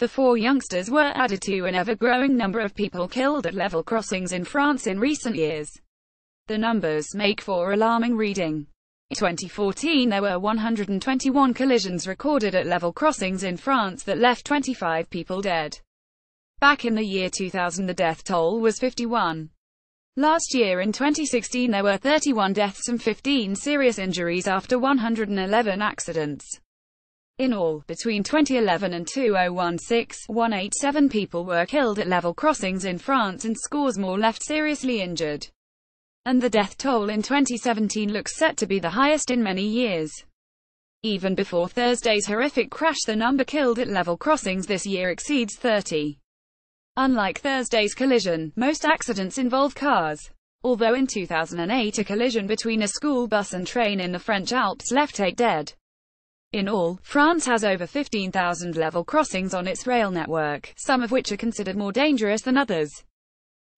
The four youngsters were added to an ever-growing number of people killed at level crossings in France in recent years. The numbers make for alarming reading. In 2014 there were 121 collisions recorded at level crossings in France that left 25 people dead. Back in the year 2000 the death toll was 51. Last year in 2016 there were 31 deaths and 15 serious injuries after 111 accidents. In all, between 2011 and 2016, 187 people were killed at level crossings in France and scores more left seriously injured. And the death toll in 2017 looks set to be the highest in many years. Even before Thursday's horrific crash, the number killed at level crossings this year exceeds 30. Unlike Thursday's collision, most accidents involve cars. Although in 2008 a collision between a school bus and train in the French Alps left 8 dead. In all, France has over 15,000 level crossings on its rail network, some of which are considered more dangerous than others.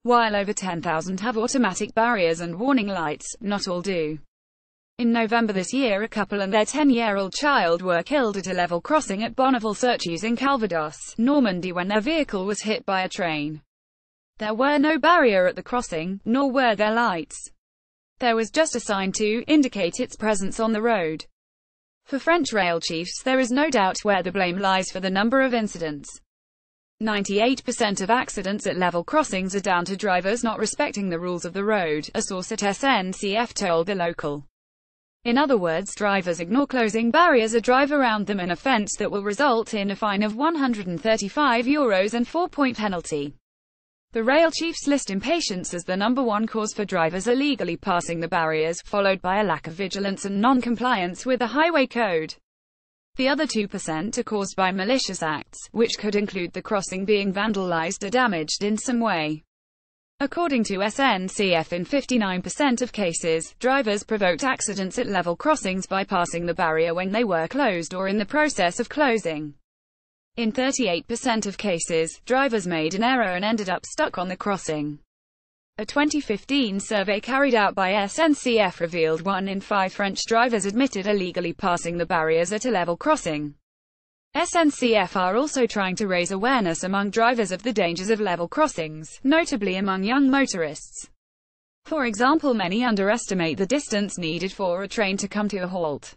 While over 10,000 have automatic barriers and warning lights, not all do. In November this year a couple and their 10-year-old child were killed at a level crossing at Bonneville-sur-Meuse in Calvados, Normandy when their vehicle was hit by a train. There were no barrier at the crossing, nor were there lights. There was just a sign to indicate its presence on the road. For French rail chiefs there is no doubt where the blame lies for the number of incidents. 98% of accidents at level crossings are down to drivers not respecting the rules of the road, a source at SNCF told The Local. In other words, drivers ignore closing barriers or drive around them, an offence that will result in a fine of €135 and 4-point penalty. The rail chiefs list impatience as the number one cause for drivers illegally passing the barriers, followed by a lack of vigilance and non-compliance with the highway code. The other 2% are caused by malicious acts, which could include the crossing being vandalized or damaged in some way. According to SNCF, in 59% of cases, drivers provoked accidents at level crossings by passing the barrier when they were closed or in the process of closing. In 38% of cases, drivers made an error and ended up stuck on the crossing. A 2015 survey carried out by SNCF revealed 1 in 5 French drivers admitted illegally passing the barriers at a level crossing. SNCF are also trying to raise awareness among drivers of the dangers of level crossings, notably among young motorists. For example, many underestimate the distance needed for a train to come to a halt.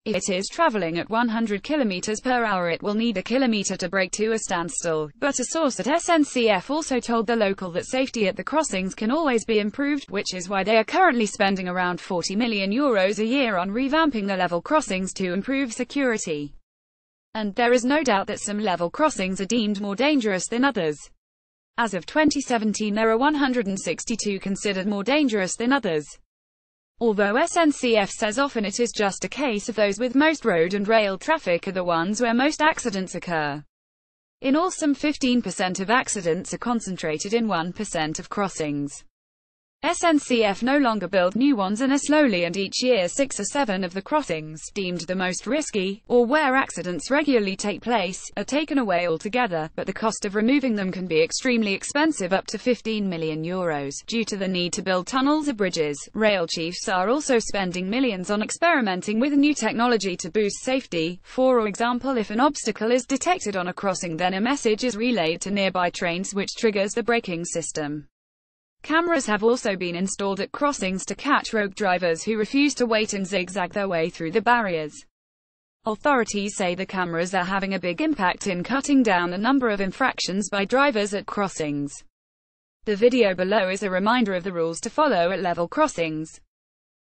If it is traveling at 100 km per hour, it will need a kilometer to brake to a standstill, but a source at SNCF also told The Local that safety at the crossings can always be improved, which is why they are currently spending around €40 million a year on revamping the level crossings to improve security. And there is no doubt that some level crossings are deemed more dangerous than others. As of 2017 there are 162 considered more dangerous than others. Although SNCF says often it is just a case of those with most road and rail traffic are the ones where most accidents occur. In all, some 15% of accidents are concentrated in 1% of crossings. SNCF no longer build new ones and are slowly, and each year 6 or 7 of the crossings, deemed the most risky, or where accidents regularly take place, are taken away altogether, but the cost of removing them can be extremely expensive, up to €15 million, due to the need to build tunnels or bridges. Rail chiefs are also spending millions on experimenting with new technology to boost safety. For example, if an obstacle is detected on a crossing, then a message is relayed to nearby trains which triggers the braking system. Cameras have also been installed at crossings to catch rogue drivers who refuse to wait and zigzag their way through the barriers. Authorities say the cameras are having a big impact in cutting down the number of infractions by drivers at crossings. The video below is a reminder of the rules to follow at level crossings.